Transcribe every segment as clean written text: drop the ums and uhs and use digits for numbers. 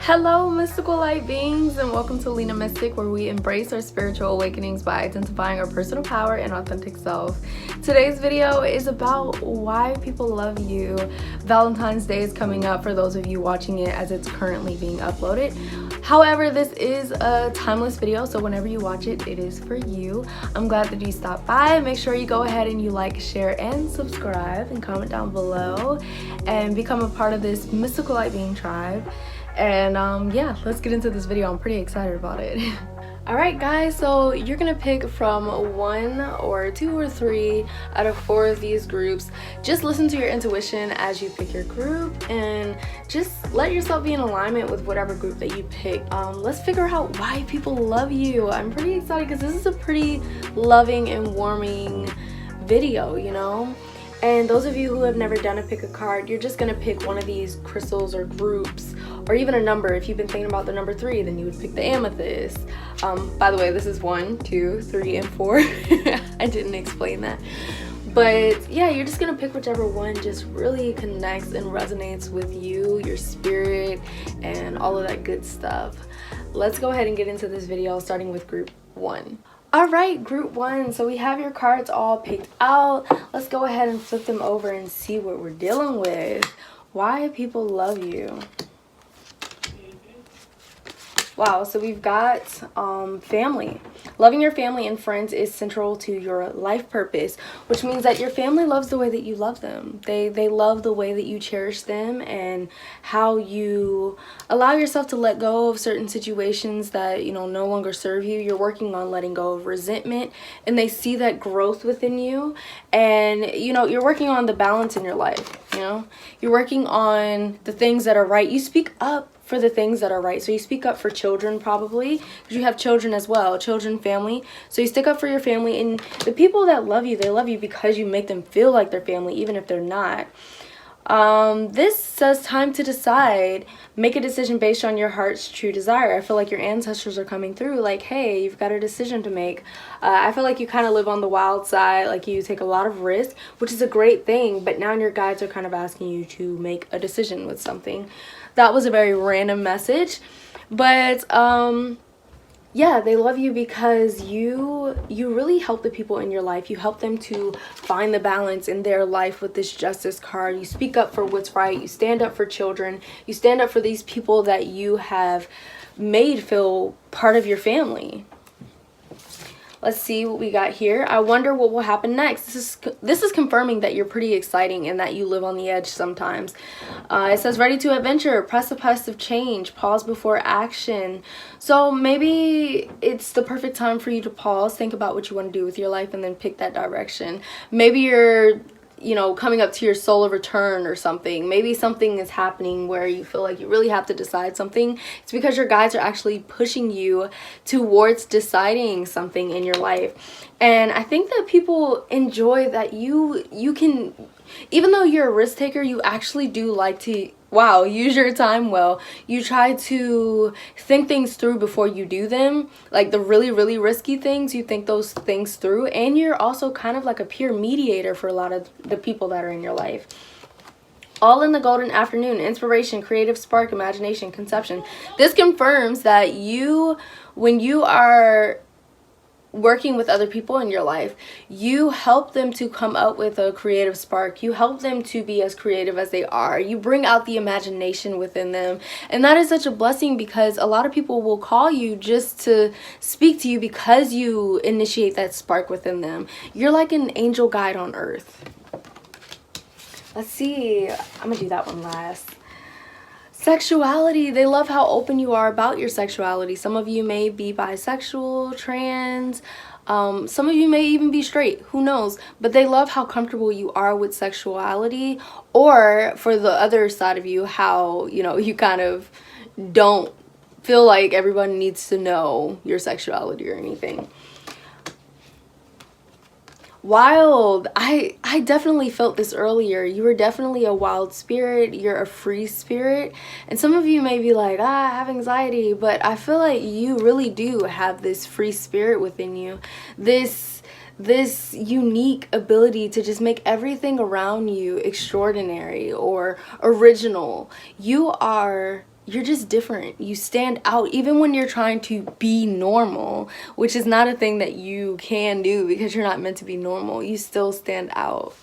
Hello mystical light beings, and welcome to Lena Mystic, where we embrace our spiritual awakenings by identifying our personal power and authentic self. Today's video is about why people love you. Valentine's Day is coming up for those of you watching it as it's currently being uploaded. However, this is a timeless video, so whenever you watch it, it is for you. I'm glad that you stopped by. Make sure you go ahead and you like, share, and subscribe, and comment down below and become a part of this mystical light being tribe. And yeah, let's get into this video. I'm pretty excited about it. Alright guys, so you're gonna pick from 1 or 2 or 3 out of 4 of these groups. Just listen to your intuition as you pick your group and just let yourself be in alignment with whatever group that you pick. Let's figure out why people love you. I'm pretty excited because this is a pretty loving and warming video, you know? And those of you who have never done a pick a card, you're just gonna pick one of these crystals or groups, or even a number. If you've been thinking about the number 3, then you would pick the amethyst. By the way, this is 1, 2, 3, and 4. I didn't explain that. But yeah, you're just gonna pick whichever one just really connects and resonates with you, your spirit, and all of that good stuff. Let's go ahead and get into this video, starting with group 1. Alright, group 1, so we have your cards all picked out. Let's go ahead and flip them over and see what we're dealing with. Why people love you. Wow, so we've got family. Loving your family and friends is central to your life purpose, which means that your family loves the way that you love them. They love the way that you cherish them and how you allow yourself to let go of certain situations that, you know, no longer serve you. You're working on letting go of resentment, and they see that growth within you. And, you know, you're working on the balance in your life, you know. You're working on the things that are right. You speak up for the things that are right. So you speak up for children, probably, because you have children as well, children, family. So you stick up for your family, and the people that love you, they love you because you make them feel like they're family, even if they're not. This says time to decide. Make a decision based on your heart's true desire. I feel like your ancestors are coming through like, hey, you've got a decision to make. I feel like you kind of live on the wild side, like you take a lot of risk, which is a great thing, but now your guides are kind of asking you to make a decision with something. That was a very random message, but yeah, they love you because you really help the people in your life. You help them to find the balance in their life with this justice card. You speak up for what's right. You stand up for children. You stand up for these people that you have made feel part of your family. Let's see what we got here. I wonder what will happen next. This is confirming that you're pretty exciting and that you live on the edge sometimes. It says ready to adventure, precipice of change, pause before action. So maybe it's the perfect time for you to pause, think about what you want to do with your life, and then pick that direction. Maybe you're, you know, coming up to your soul of return or something. Maybe something is happening where you feel like you really have to decide something. It's because your guides are actually pushing you towards deciding something in your life. And I think that people enjoy that you can, even though you're a risk taker, you actually do like to, wow, use your time well. You try to think things through before you do them. Like the really, really risky things, you think those things through. And you're also kind of like a peer mediator for a lot of the people that are in your life. All in the golden afternoon, inspiration, creative spark, imagination, conception. This confirms that when you are working with other people in your life, you help them to come up with a creative spark. You help them to be as creative as they are. You bring out the imagination within them, and that is such a blessing because a lot of people will call you just to speak to you because you initiate that spark within them. You're like an angel guide on earth. Let's see, I'm gonna do that one last. Sexuality. They love how open you are about your sexuality. Some of you may be bisexual, trans, some of you may even be straight, who knows, but they love how comfortable you are with sexuality, or for the other side of you, how, you know, you kind of don't feel like everyone needs to know your sexuality or anything. Wild. I definitely felt this earlier. You were definitely a wild spirit. You're a free spirit. And some of you may be like, I have anxiety, but I feel like you really do have this free spirit within you. This unique ability to just make everything around you extraordinary or original. You are you're just different. You stand out even when you're trying to be normal, which is not a thing that you can do because you're not meant to be normal. You still stand out.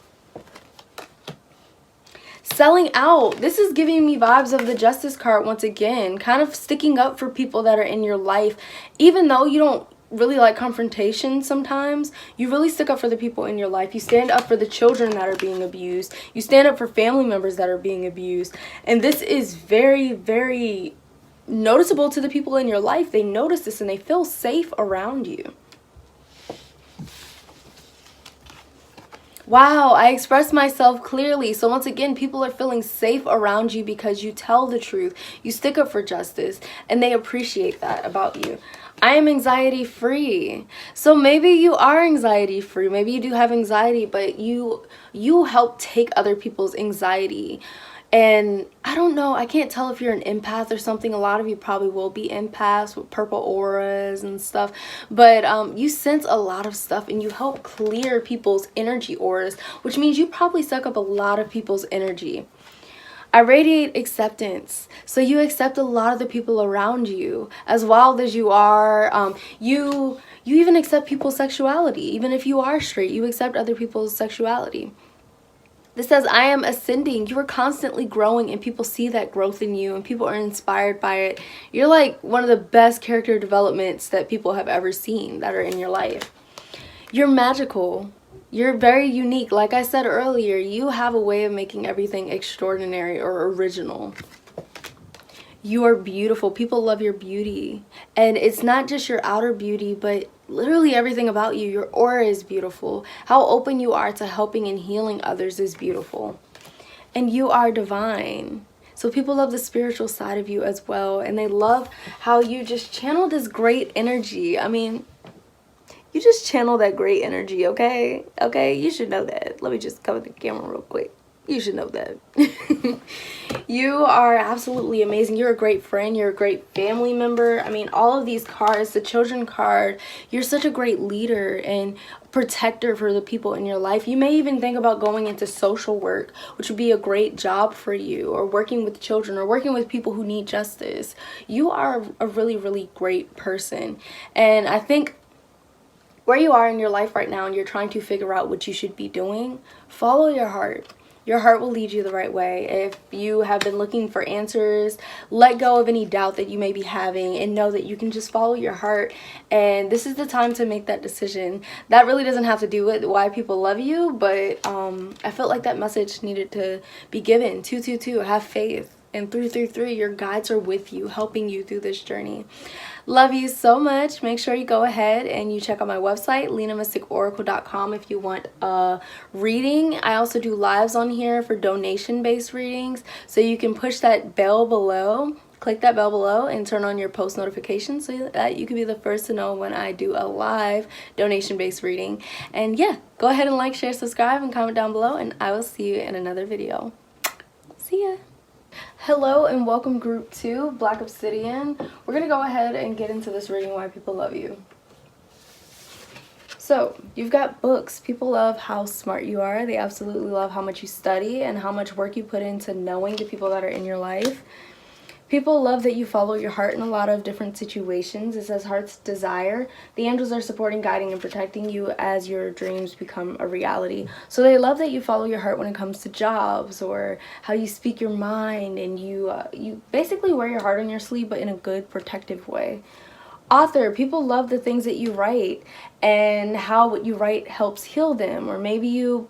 Selling out. This is giving me vibes of the Justice card once again. Kind of sticking up for people that are in your life. Even though you don't really like confrontation sometimes, you really stick up for the people in your life. You stand up for the children that are being abused. You stand up for family members that are being abused. And this is very, very noticeable to the people in your life. They notice this and they feel safe around you. Wow, I expressed myself clearly. So once again, people are feeling safe around you because you tell the truth. You stick up for justice, and they appreciate that about you. I am anxiety free. So maybe you are anxiety free. Maybe you do have anxiety, but you help take other people's anxiety. And I don't know, I can't tell if you're an empath or something. A lot of you probably will be empaths with purple auras and stuff. But you sense a lot of stuff and you help clear people's energy auras, which means you probably suck up a lot of people's energy. I radiate acceptance. So you accept a lot of the people around you. As wild as you are, you even accept people's sexuality. Even if you are straight, you accept other people's sexuality. This says, I am ascending. You are constantly growing and people see that growth in you and people are inspired by it. You're like one of the best character developments that people have ever seen that are in your life. You're magical. You're very unique. Like I said earlier, you have a way of making everything extraordinary or original. You are beautiful. People love your beauty. And it's not just your outer beauty, but literally everything about you. Your aura is beautiful. How open you are to helping and healing others is beautiful. And you are divine. So people love the spiritual side of you as well. And they love how you just channel this great energy. I mean, you just channel that great energy, okay? Okay, you should know that. Let me just cover the camera real quick. You should know that. You are absolutely amazing. You're a great friend. You're a great family member. I mean, all of these cards, the children card, you're such a great leader and protector for the people in your life. You may even think about going into social work, which would be a great job for you, or working with children or working with people who need justice. You are a really, really great person. And I think where you are in your life right now and you're trying to figure out what you should be doing, follow your heart. Your heart will lead you the right way. If you have been looking for answers, let go of any doubt that you may be having and know that you can just follow your heart. And this is the time to make that decision. That really doesn't have to do with why people love you, but I felt like that message needed to be given. 222, have faith. And 333, your guides are with you, helping you through this journey. Love you so much. Make sure you go ahead and you check out my website, lenamysticoracle.com, if you want a reading. I also do lives on here for donation-based readings. So you can push that bell below, click that bell below, and turn on your post notifications so that you can be the first to know when I do a live donation-based reading. And yeah, go ahead and like, share, subscribe, and comment down below, and I will see you in another video. See ya. Hello and welcome group 2, Black Obsidian. We're going to go ahead and get into this reading, Why People Love You. So, you've got books. People love how smart you are. They absolutely love how much you study and how much work you put into knowing the people that are in your life. People love that you follow your heart in a lot of different situations. It says heart's desire. The angels are supporting, guiding, and protecting you as your dreams become a reality. So they love that you follow your heart when it comes to jobs or how you speak your mind, and you basically wear your heart on your sleeve, but in a good, protective way. Author, people love the things that you write and how what you write helps heal them. Or maybe you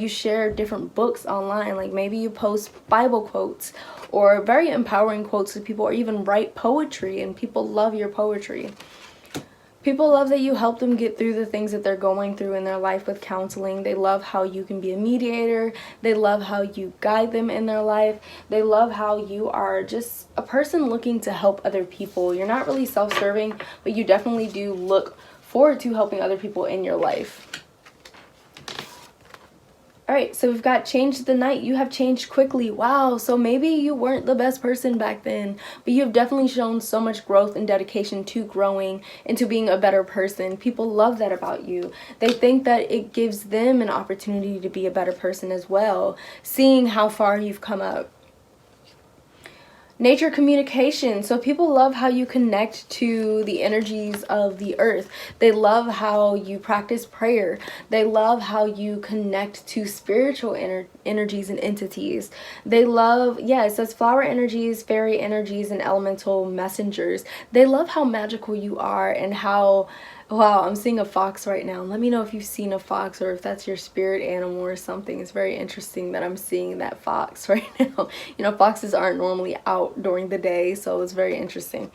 share different books online, like maybe you post Bible quotes or very empowering quotes to people, or even write poetry, and people love your poetry. People love that you help them get through the things that they're going through in their life with counseling. They love how you can be a mediator. They love how you guide them in their life. They love how you are just a person looking to help other people. You're not really self-serving, but you definitely do look forward to helping other people in your life. Alright, so we've got change the night. You have changed quickly. Wow, so maybe you weren't the best person back then, but you've definitely shown so much growth and dedication to growing into being a better person. People love that about you. They think that it gives them an opportunity to be a better person as well, seeing how far you've come up. Nature communication. So people love how you connect to the energies of the earth. They love how you practice prayer. They love how you connect to spiritual energies and entities. They love, yeah, it says flower energies, fairy energies, and elemental messengers. They love how magical you are and how, wow, I'm seeing a fox right now. Let me know if you've seen a fox or if that's your spirit animal or something. It's very interesting that I'm seeing that fox right now. You know, foxes aren't normally out during the day, so it's very interesting.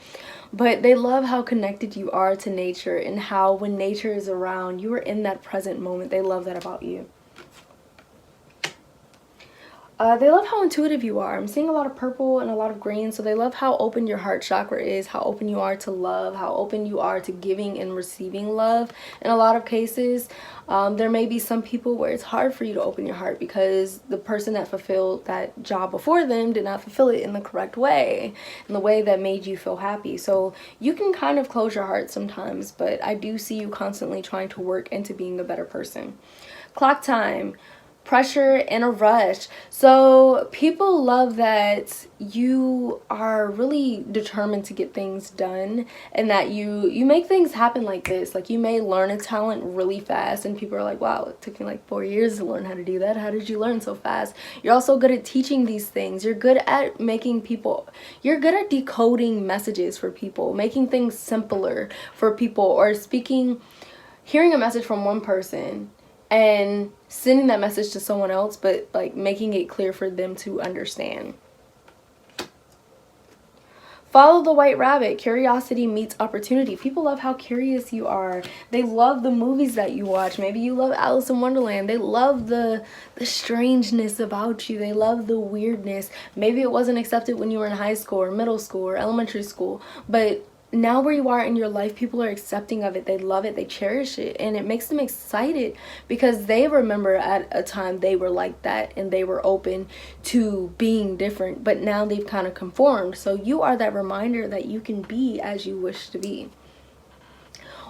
But they love how connected you are to nature and how when nature is around, you are in that present moment. They love that about you. They love how intuitive you are. I'm seeing a lot of purple and a lot of green, so they love how open your heart chakra is, how open you are to love, how open you are to giving and receiving love. In a lot of cases, there may be some people where it's hard for you to open your heart because the person that fulfilled that job before them did not fulfill it in the correct way, in the way that made you feel happy. So you can kind of close your heart sometimes, but I do see you constantly trying to work into being a better person. Clock time. Pressure and a rush. So people love that you are really determined to get things done and that you make things happen like this. Like you may learn a talent really fast and people are like, wow, it took me like 4 years to learn how to do that. How did you learn so fast? You're also good at teaching these things. You're good at you're good at decoding messages for people, making things simpler for people, or hearing a message from one person and sending that message to someone else, but like making it clear for them to understand. Follow the white rabbit. Curiosity meets opportunity. People love how curious you are. They love the movies that you watch. Maybe you love Alice in Wonderland. They love the strangeness about you. They love the weirdness. Maybe it wasn't accepted when you were in high school or middle school or elementary school, but now where you are in your life, people are accepting of it. They love it. They cherish it. And it makes them excited because they remember at a time they were like that and they were open to being different. But now they've kind of conformed. So you are that reminder that you can be as you wish to be.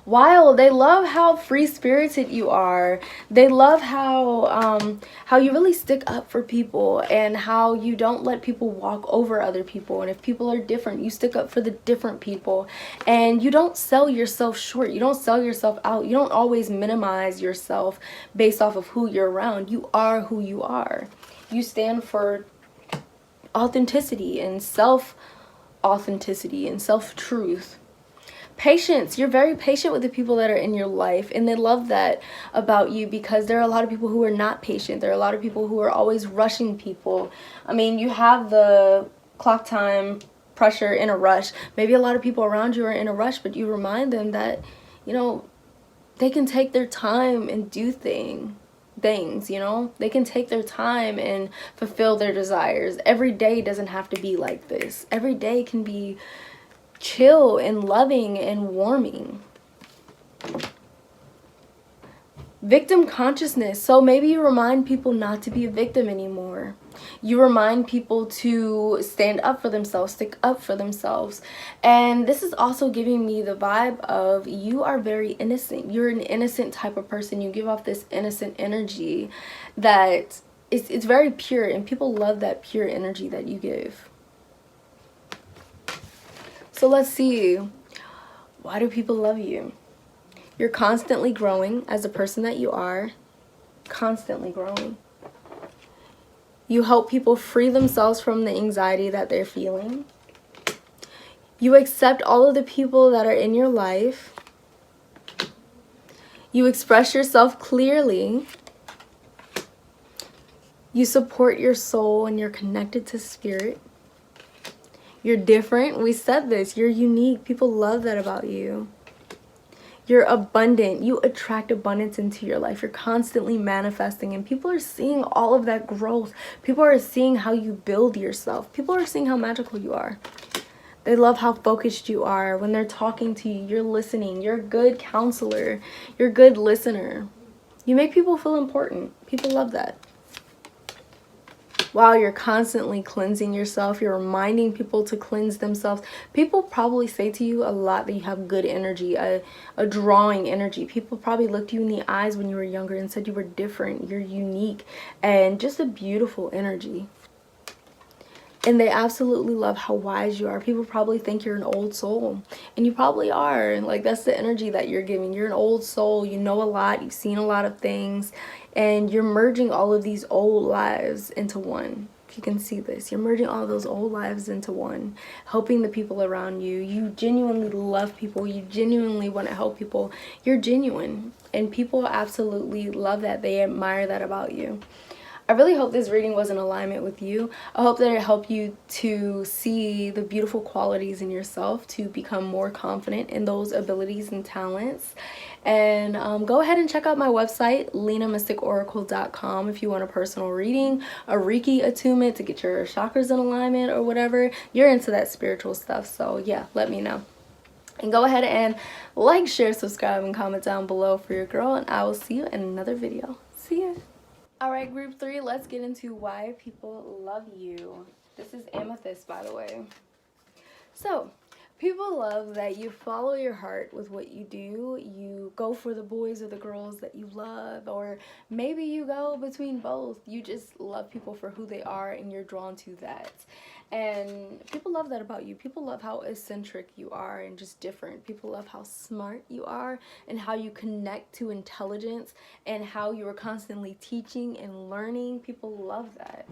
Wild. They love how free-spirited you are. They love how you really stick up for people and how you don't let people walk over other people. And if people are different, you stick up for the different people. And you don't sell yourself short. You don't sell yourself out. You don't always minimize yourself based off of who you're around. You are who you are. You stand for authenticity and self-authenticity and self-truth. Patience. You're very patient with the people that are in your life, and they love that about you because there are a lot of people who are not patient. There are a lot of people who are always rushing people. I mean, you have the clock time, pressure, and a rush. Maybe a lot of people around you are in a rush, but you remind them that, you know, they can take their time and do things, you know. They can take their time and fulfill their desires. Every day doesn't have to be like this. Every day can be chill and loving and warming. Victim consciousness. So maybe you remind people not to be a victim anymore. You remind people to stand up for themselves, stick up for themselves. And this is also giving me the vibe of you are very innocent. You're an innocent type of person. You give off this innocent energy that it's very pure, and people love that pure energy that you give. So let's see, why do people love you? You're constantly growing as a person that you are, constantly growing. You help people free themselves from the anxiety that they're feeling. You accept all of the people that are in your life. You express yourself clearly. You support your soul and you're connected to spirit. You're different. We said this. You're unique. People love that about you. You're abundant. You attract abundance into your life. You're constantly manifesting, and people are seeing all of that growth. People are seeing how you build yourself. People are seeing how magical you are. They love how focused you are. When they're talking to you, you're listening. You're a good counselor. You're a good listener. You make people feel important. People love that. Wow, you're constantly cleansing yourself. You're reminding people to cleanse themselves. People probably say to you a lot that you have good energy, a drawing energy. People probably looked you in the eyes when you were younger and said you were different. You're unique and just a beautiful energy. And they absolutely love how wise you are. People probably think you're an old soul, and you probably are. Like, that's the energy that you're giving. You're an old soul. You know a lot. You've seen a lot of things, and you're merging all of these old lives into one. If you can see this, you're merging all those old lives into one, helping the people around you. You genuinely love people. You genuinely want to help people. You're genuine, and people absolutely love that. They admire that about you. I really hope this reading was in alignment with you. I hope that it helped you to see the beautiful qualities in yourself, to become more confident in those abilities and talents. And go ahead and check out my website, lenamysticoracle.com, if you want a personal reading, a Reiki attunement to get your chakras in alignment or whatever. You're into that spiritual stuff, so yeah, let me know. And go ahead and like, share, subscribe, and comment down below for your girl, and I will see you in another video. See ya. Alright, group 3, let's get into why people love you. This is Amethyst, by the way. So, people love that you follow your heart with what you do. You go for the boys or the girls that you love, or maybe you go between both. You just love people for who they are, and you're drawn to that. And people love that about you. People love how eccentric you are and just different. People love how smart you are and how you connect to intelligence and how you are constantly teaching and learning. People love that.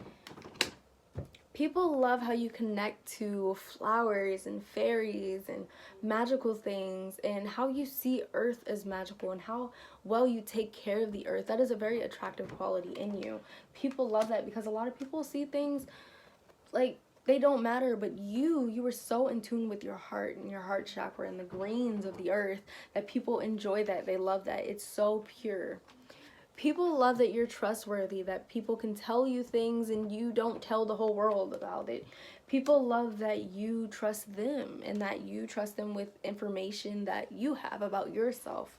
People love how you connect to flowers and fairies and magical things, and how you see Earth as magical and how well you take care of the Earth. That is a very attractive quality in you. People love that because a lot of people see things like they don't matter, but you were so in tune with your heart and your heart chakra and the greens of the earth that people enjoy that. They love that. It's so pure. People love that you're trustworthy, that people can tell you things and you don't tell the whole world about it. People love that you trust them and that you trust them with information that you have about yourself.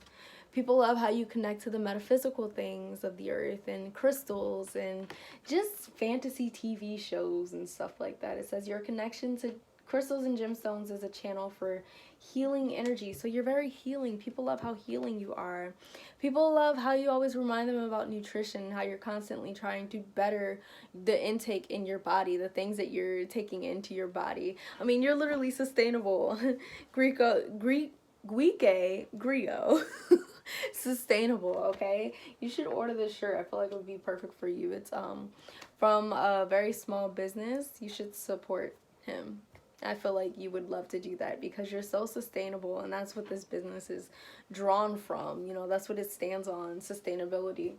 People love how you connect to the metaphysical things of the earth and crystals and just fantasy TV shows and stuff like that. It says your connection to crystals and gemstones is a channel for healing energy. So you're very healing. People love how healing you are. People love how you always remind them about nutrition, how you're constantly trying to better the intake in your body, the things that you're taking into your body. I mean, you're literally sustainable. Griot. Sustainable, okay? You should order this shirt. I feel like it would be perfect for you. It's from a very small business. You should support him. I feel like you would love to do that because you're so sustainable, and that's what this business is drawn from. You know, that's what it stands on, sustainability.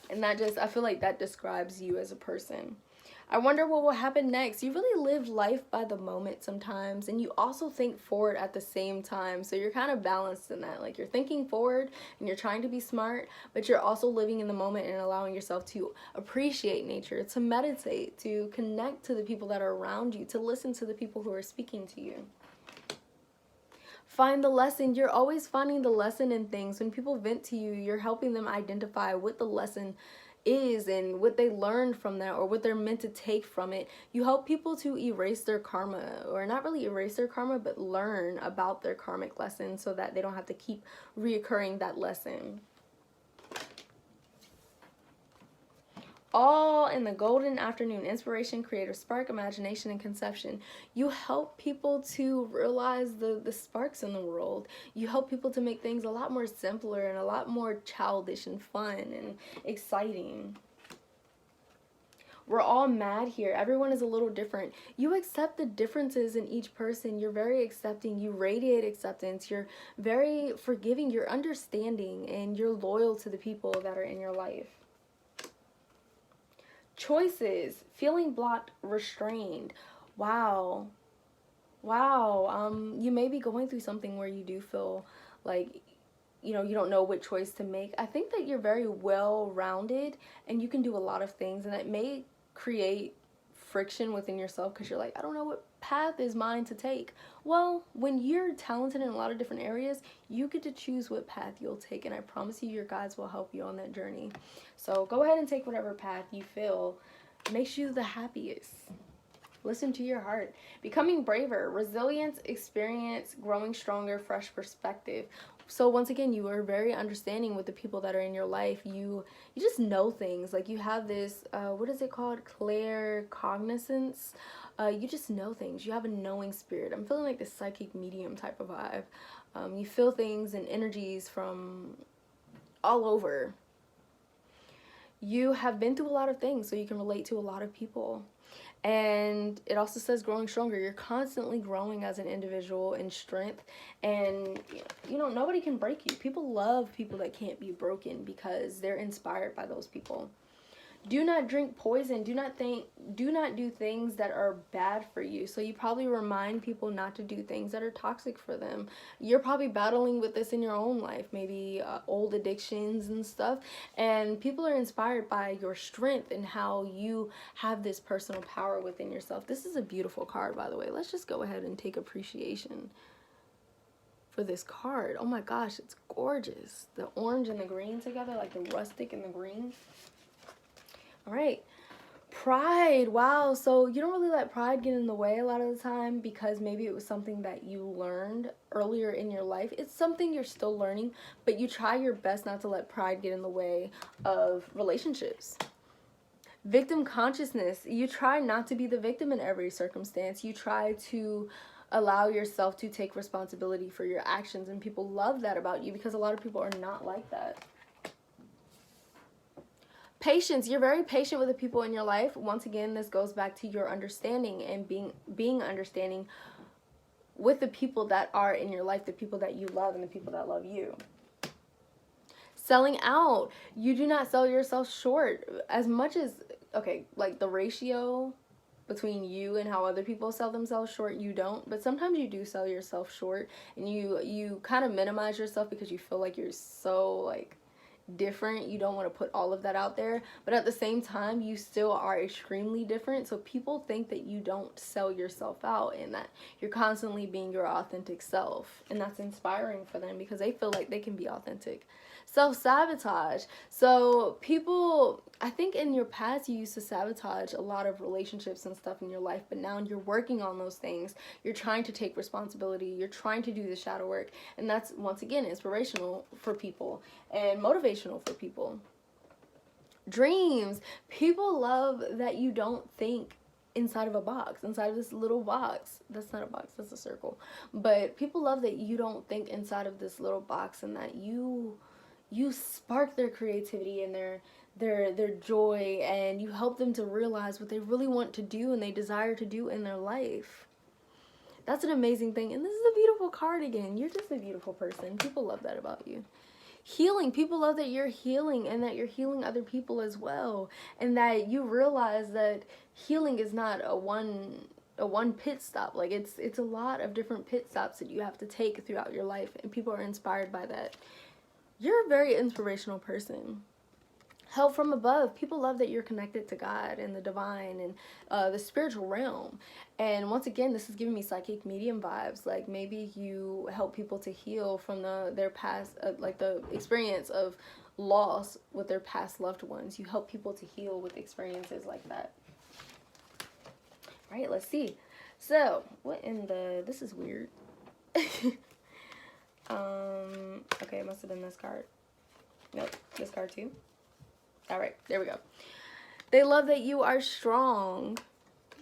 And that just, I feel like that describes you as a person. I wonder what will happen next. You really live life by the moment sometimes, and you also think forward at the same time. So you're kind of balanced in that. Like, you're thinking forward and you're trying to be smart, but you're also living in the moment and allowing yourself to appreciate nature, to meditate, to connect to the people that are around you, to listen to the people who are speaking to you. Find the lesson. You're always finding the lesson in things. When people vent to you, you're helping them identify what the lesson is and what they learned from that, or what they're meant to take from it. You help people to erase their karma, or not really erase their karma, but learn about their karmic lesson so that they don't have to keep reoccurring that lesson. All in the golden afternoon. Inspiration, creative spark, imagination, and conception. You help people to realize the sparks in the world. You help people to make things a lot more simpler and a lot more childish and fun and exciting. We're all mad here. Everyone is a little different. You accept the differences in each person. You're very accepting. You radiate acceptance. You're very forgiving. You're understanding, and you're loyal to the people that are in your life. Choices, feeling blocked, restrained. Wow. You may be going through something where you do feel like, you don't know what choice to make. I think that you're very well-rounded and you can do a lot of things, and it may create friction within yourself because you're like, I don't know what path is mine to take. Well, when you're talented in a lot of different areas, you get to choose what path you'll take, and I promise you your guides will help you on that journey. So go ahead and take whatever path you feel makes you the happiest. Listen to your heart. Becoming braver, resilience, experience, growing stronger, fresh perspective. So once again, you are very understanding with the people that are in your life. You just know things. Like you have this, what is it called? Claircognizance. You just know things. You have a knowing spirit. I'm feeling like this psychic medium type of vibe. You feel things and energies from all over. You have been through a lot of things, so you can relate to a lot of people. And it also says growing stronger. You're constantly growing as an individual in strength, and you know, nobody can break you. People love people that can't be broken because they're inspired by those people. Do not drink poison. Do not do things that are bad for you. So you probably remind people not to do things that are toxic for them. You're probably battling with this in your own life, maybe old addictions and stuff. And people are inspired by your strength and how you have this personal power within yourself. This is a beautiful card, by the way. Let's just go ahead and take appreciation for this card. Oh my gosh, it's gorgeous. The orange and the green together, like the rustic and the green. All right, pride. Wow, so you don't really let pride get in the way a lot of the time because maybe it was something that you learned earlier in your life. It's something you're still learning, but you try your best not to let pride get in the way of relationships. Victim consciousness. You try not to be the victim in every circumstance. You try to allow yourself to take responsibility for your actions, and people love that about you because a lot of people are not like that. Patience. You're very patient with the people in your life. Once again, this goes back to your understanding and being understanding with the people that are in your life, the people that you love and the people that love you. Selling out. You do not sell yourself short. As much as, okay, like the ratio between you and how other people sell themselves short, you don't. But sometimes you do sell yourself short, and you kind of minimize yourself because you feel like you're so like different. You don't want to put all of that out there, but at the same time you still are extremely different. So people think that you don't sell yourself out and that you're constantly being your authentic self, and that's inspiring for them because they feel like they can be authentic. Self-sabotage. So people, I think in your past you used to sabotage a lot of relationships and stuff in your life, but now you're working on those things. You're trying to take responsibility. You're trying to do the shadow work, and that's once again inspirational for people and motivational for people. Dreams. People love that you don't think inside of a box, inside of this little box. That's not a box, that's a circle. But people love that you don't think inside of this little box, and that you spark their creativity and their joy, and you help them to realize what they really want to do and they desire to do in their life. That's an amazing thing. And this is a beautiful card again. You're just a beautiful person. People love that about you. Healing. People love that you're healing and that you're healing other people as well, and that you realize that healing is not a one pit stop. Like it's a lot of different pit stops that you have to take throughout your life, and people are inspired by that. You're a very inspirational person. Help from above. People love that you're connected to God and the divine and the spiritual realm. And once again, this is giving me psychic medium vibes. Like maybe you help people to heal from their past, like the experience of loss with their past loved ones. You help people to heal with experiences like that. All right, let's see. So, what in the... This is weird. Okay, it must have been this card. Nope, this card too. All right, there we go. They love that you are strong.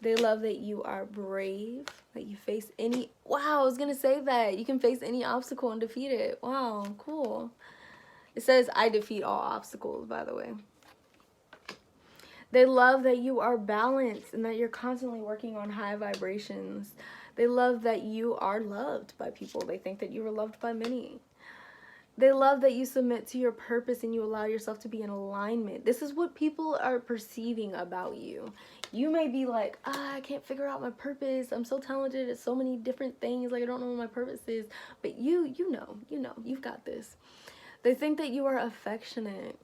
They love that you are brave, that you face any... Wow, I was going to say that. You can face any obstacle and defeat it. Wow, cool. It says, I defeat all obstacles, by the way. They love that you are balanced and that you're constantly working on high vibrations. They love that you are loved by people. They think that you are loved by many. They love that you submit to your purpose and you allow yourself to be in alignment. This is what people are perceiving about you. You may be like, I can't figure out my purpose. I'm so talented at so many different things. Like, I don't know what my purpose is. But you know, you've got this. They think that you are affectionate.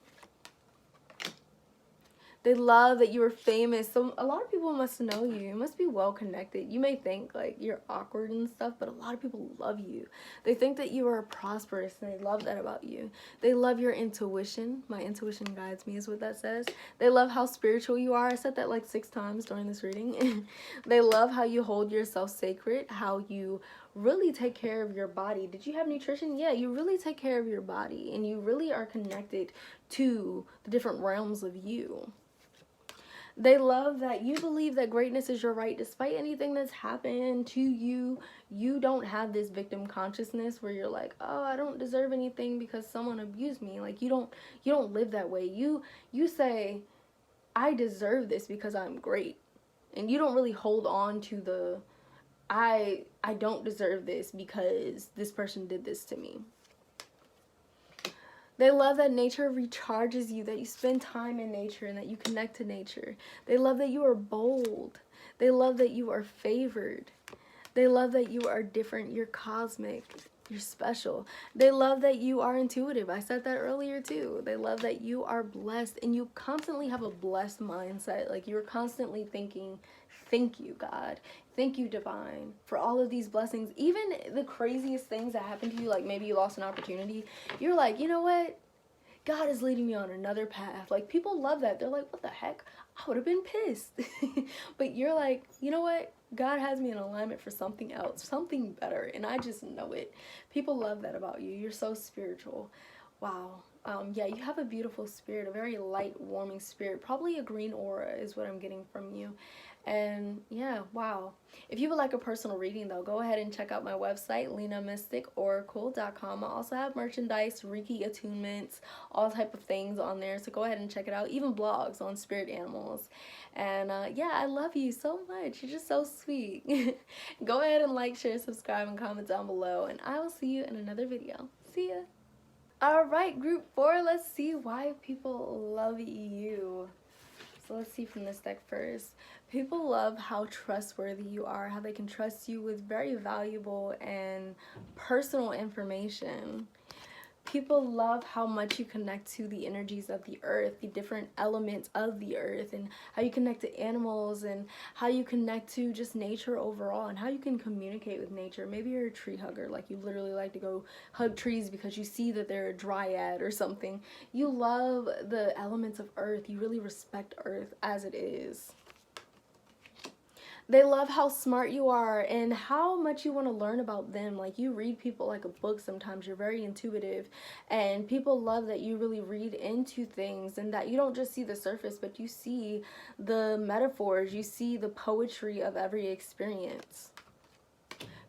They love that you are famous. So a lot of people must know you. You must be well connected. You may think like you're awkward and stuff, but a lot of people love you. They think that you are prosperous, and they love that about you. They love your intuition. My intuition guides me is what that says. They love how spiritual you are. I said that like 6 times during this reading. They love how you hold yourself sacred, how you really take care of your body. Did you have nutrition? Yeah, you really take care of your body, and you really are connected to the different realms of you. They love that you believe that greatness is your right despite anything that's happened to you. You don't have this victim consciousness where you're like, oh, I don't deserve anything because someone abused me. Like, you don't live that way. You say, I deserve this because I'm great. And you don't really hold on to the I don't deserve this because this person did this to me. They love that nature recharges you, that you spend time in nature and that you connect to nature. They love that you are bold. They love that you are favored. They love that you are different. You're cosmic. You're special. They love that you are intuitive. I said that earlier too. They love that you are blessed, and you constantly have a blessed mindset. Like, you're constantly thinking, thank you, God. Thank you, divine, for all of these blessings. Even the craziest things that happen to you, like maybe you lost an opportunity, you're like, you know what? God is leading me on another path. Like, people love that. They're like, what the heck? I would have been pissed. But you're like, you know what? God has me in alignment for something else, something better, and I just know it. People love that about you. You're so spiritual. Wow. Yeah, you have a beautiful spirit, a very light, warming spirit. Probably a green aura is what I'm getting from you. And yeah, wow. If you would like a personal reading, though, go ahead and check out my website, lenamysticoracle.com. I also have merchandise, Reiki attunements, all type of things on there. So go ahead and check it out. Even blogs on spirit animals. And yeah, I love you so much. You're just so sweet. Go ahead and like, share, subscribe, and comment down below. And I will see you in another video. See ya. Alright, group 4, let's see why people love you. So let's see from this deck first. People love how trustworthy you are, how they can trust you with very valuable and personal information. People love how much you connect to the energies of the earth, the different elements of the earth, and how you connect to animals, and how you connect to just nature overall, and how you can communicate with nature. Maybe you're a tree hugger, like you literally like to go hug trees because you see that they're a dryad or something. You love the elements of earth. You really respect earth as it is. They love how smart you are and how much you want to learn about them. Like, you read people like a book sometimes. You're very intuitive, and people love that you really read into things and that you don't just see the surface, but you see the metaphors, you see the poetry of every experience.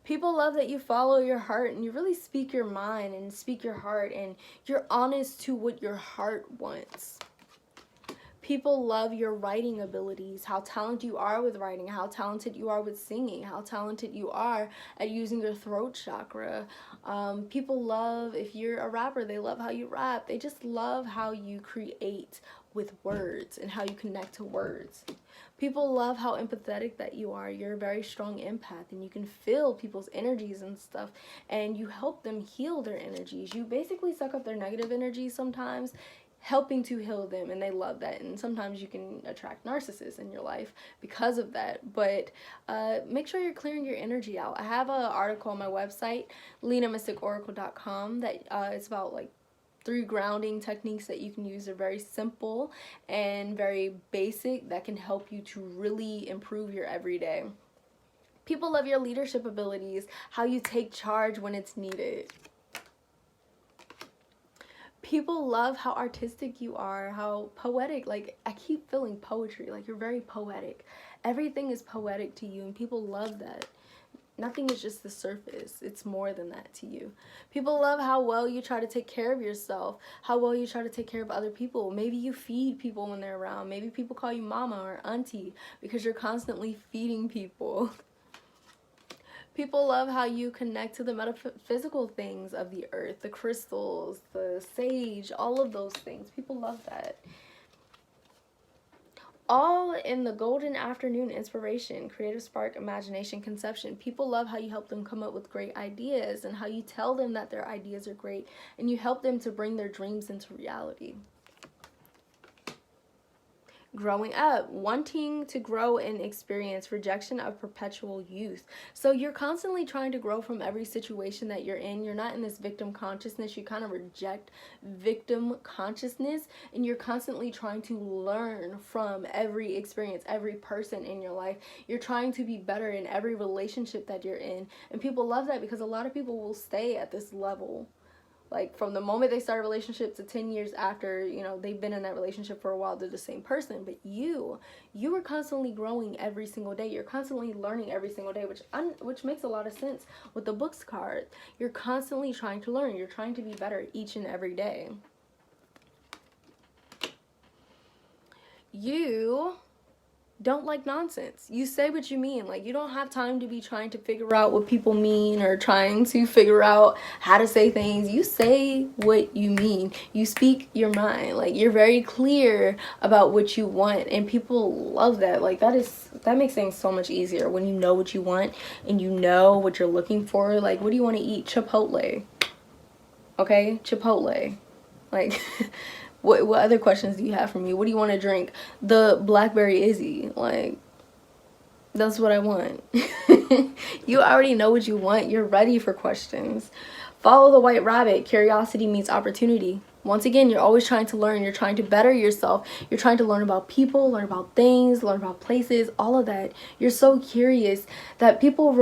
People love that you follow your heart and you really speak your mind and speak your heart, and you're honest to what your heart wants. People love your writing abilities, how talented you are with writing, how talented you are with singing, how talented you are at using your throat chakra. People love, if you're a rapper, they love how you rap. They just love how you create with words and how you connect to words. People love how empathetic that you are. You're a very strong empath, and you can feel people's energies and stuff, and you help them heal their energies. You basically suck up their negative energies sometimes, helping to heal them, and they love that. And sometimes you can attract narcissists in your life because of that, but make sure you're clearing your energy out. I have an article on my website, lenamysticoracle.com, that it's about like 3 grounding techniques that you can use. They're very simple and very basic that can help you to really improve your everyday. People love your leadership abilities, how you take charge when it's needed. People love how artistic you are, how poetic. Like, I keep feeling poetry. Like, you're very poetic. Everything is poetic to you, and people love that. Nothing is just the surface. It's more than that to you. People love how well you try to take care of yourself, how well you try to take care of other people. Maybe you feed people when they're around. Maybe people call you mama or auntie because you're constantly feeding people. People love how you connect to the metaphysical things of the earth, the crystals, the sage, all of those things. People love that. All in the golden afternoon inspiration, creative spark, imagination, conception. People love how you help them come up with great ideas and how you tell them that their ideas are great, and you help them to bring their dreams into reality. Growing up, wanting to grow and experience rejection of perpetual youth. So you're constantly trying to grow from every situation that you're in. You're not in this victim consciousness. You kind of reject victim consciousness, and you're constantly trying to learn from every experience, every person in your life. You're trying to be better in every relationship that you're in. And people love that because a lot of people will stay at this level. Like, from the moment they start a relationship to 10 years after, you know, they've been in that relationship for a while, they're the same person. But you are constantly growing every single day. You're constantly learning every single day, which makes a lot of sense with the books card. You're constantly trying to learn. You're trying to be better each and every day. You don't like nonsense. You say what you mean. Like, you don't have time to be trying to figure out what people mean or trying to figure out how to say things. You say what you mean. You speak your mind. Like, you're very clear about what you want, and people love that. Like, that makes things so much easier when you know what you want and you know what you're looking for. Like, what do you want to eat? Chipotle. Okay? Chipotle. Like, what other questions do you have for me? What do you want to drink? The Blackberry Izzy. Like, that's what I want. You already know what you want. You're ready for questions. Follow the white rabbit. Curiosity meets opportunity. Once again, you're always trying to learn. You're trying to better yourself. You're trying to learn about people, learn about things, learn about places, all of that. You're so curious that people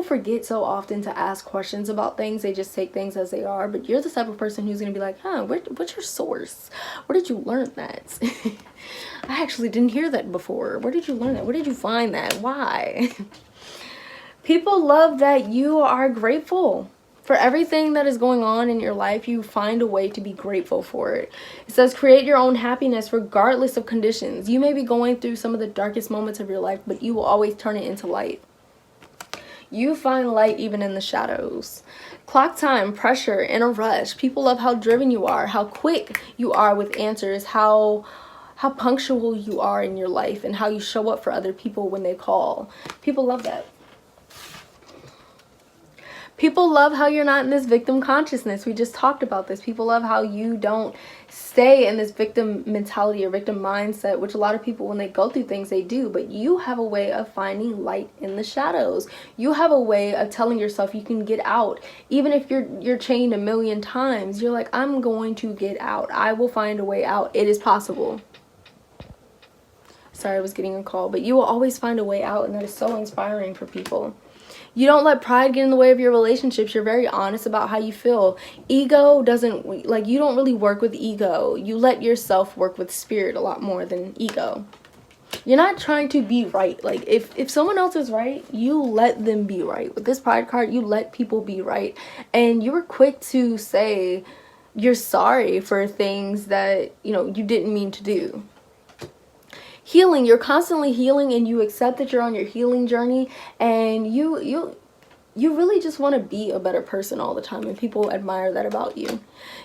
forget so often to ask questions about things. They just take things as they are. But you're the type of person who's going to be like, what's your source? Where did you learn that? I actually didn't hear that before. Where did you learn that? Where did you find that? Why? People love that you are grateful. For everything that is going on in your life, you find a way to be grateful for it. It says, create your own happiness regardless of conditions. You may be going through some of the darkest moments of your life, but you will always turn it into light. You find light even in the shadows. Clock time, pressure, in a rush. People love how driven you are, how quick you are with answers, how punctual you are in your life, and how you show up for other people when they call. People love that. People love how you're not in this victim consciousness. We just talked about this. People love how you don't stay in this victim mentality or victim mindset, which a lot of people, when they go through things, they do. But you have a way of finding light in the shadows. You have a way of telling yourself you can get out. Even if you're chained a million times, you're like, I'm going to get out. I will find a way out. It is possible. Sorry, I was getting a call. But you will always find a way out, and that is so inspiring for people. You don't let pride get in the way of your relationships. You're very honest about how you feel. Ego doesn't, like, you don't really work with ego. You let yourself work with spirit a lot more than ego. You're not trying to be right. Like, if someone else is right, you let them be right. With this pride card, you let people be right. And you were quick to say you're sorry for things that, you know, you didn't mean to do. Healing, you're constantly healing, and you accept that you're on your healing journey, and you really just want to be a better person all the time, and people admire that about you.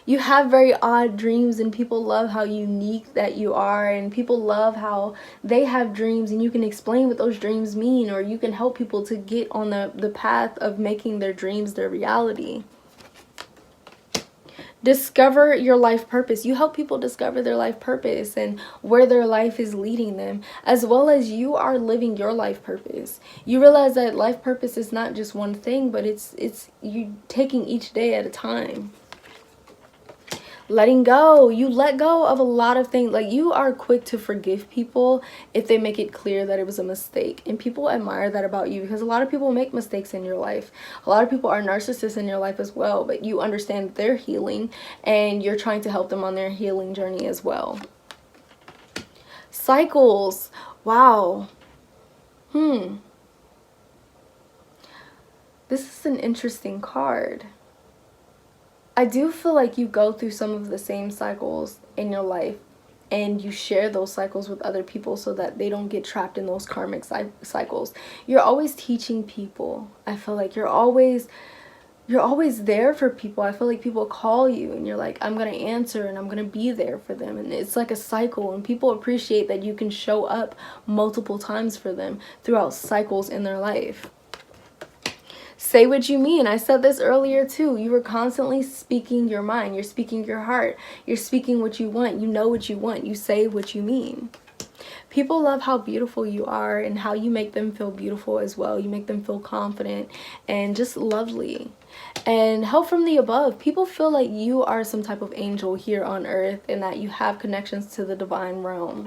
You have very odd dreams, and people love how unique that you are, and people love how they have dreams, and you can explain what those dreams mean, or you can help people to get on the path of making their dreams their reality. Discover your life purpose. You help people discover their life purpose and where their life is leading them, as well as you are living your life purpose. You realize that life purpose is not just one thing, but it's you taking each day at a time. Letting go. You let go of a lot of things. Like, you are quick to forgive people if they make it clear that it was a mistake. And people admire that about you, because a lot of people make mistakes in your life. A lot of people are narcissists in your life as well, but you understand their healing, and you're trying to help them on their healing journey as well. Cycles. Wow. This is an interesting card. I do feel like you go through some of the same cycles in your life, and you share those cycles with other people so that they don't get trapped in those karmic cycles. You're always teaching people. I feel like you're always there for people. I feel like people call you, and you're like, I'm going to answer, and I'm going to be there for them. And it's like a cycle, and people appreciate that you can show up multiple times for them throughout cycles in their life. Say what you mean. I said this earlier too. You were constantly speaking your mind. You're speaking your heart. You're speaking what you want. You know what you want. You say what you mean. People love how beautiful you are and how you make them feel beautiful as well. You make them feel confident and just lovely. And help from the above. People feel like you are some type of angel here on earth and that you have connections to the divine realm.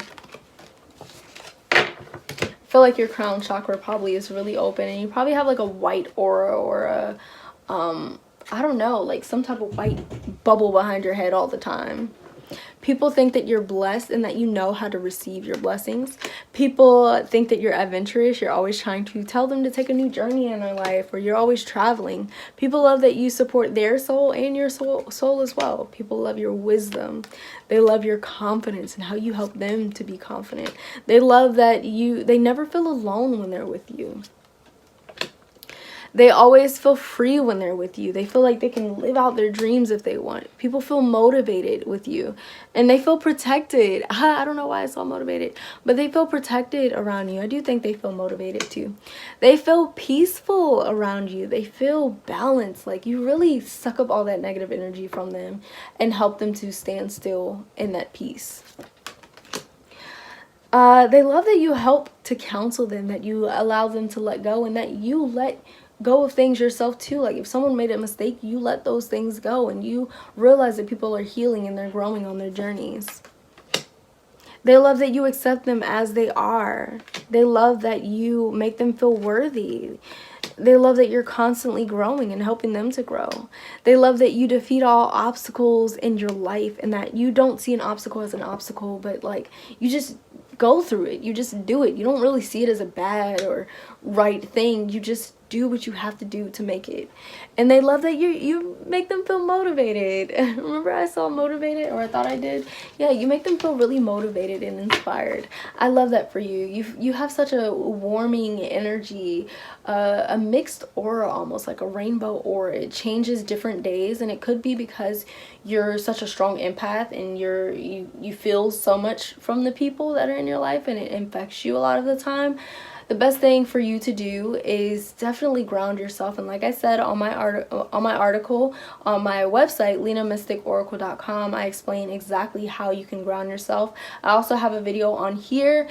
Feel like your crown chakra probably is really open, and you probably have like a white aura or a I don't know, like some type of white bubble behind your head all the time. People think that you're blessed and that you know how to receive your blessings. People think that you're adventurous. You're always trying to tell them to take a new journey in their life, or you're always traveling. People love that you support their soul and your soul as well. People love your wisdom. They love your confidence and how you help them to be confident. They love that they never feel alone when they're with you. They always feel free when they're with you. They feel like they can live out their dreams if they want. People feel motivated with you. And they feel protected. I don't know why I saw motivated. But they feel protected around you. I do think they feel motivated too. They feel peaceful around you. They feel balanced. Like you really suck up all that negative energy from them and help them to stand still in that peace. They love that you help to counsel them, that you allow them to let go, and that you let go of things yourself too. Like if someone made a mistake, you let those things go and you realize that people are healing and they're growing on their journeys. They love that you accept them as they are. They love that you make them feel worthy. They love that you're constantly growing and helping them to grow. They love that you defeat all obstacles in your life and that you don't see an obstacle as an obstacle, but like you just go through it. You just do it. You don't really see it as a bad or right thing. You just do what you have to do to make it. And they love that you make them feel motivated. Remember I saw motivated, or I thought I did? Yeah, you make them feel really motivated and inspired. I love that for you. You have such a warming energy, a mixed aura, almost like a rainbow aura. It changes different days, and it could be because you're such a strong empath and you feel so much from the people that are in your life, and it infects you a lot of the time. The best thing for you to do is definitely ground yourself. And like I said on my article on my website, lenamysticoracle.com, I explain exactly how you can ground yourself. I also have a video on here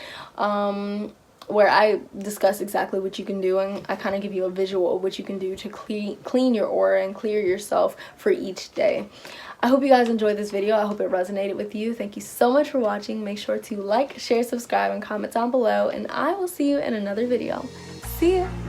where I discuss exactly what you can do, and I kind of give you a visual of what you can do to clean your aura and clear yourself for each day. I hope you guys enjoyed this video. I hope it resonated with you. Thank you so much for watching. Make sure to like, share, subscribe, and comment down below, and I will see you in another video. See ya!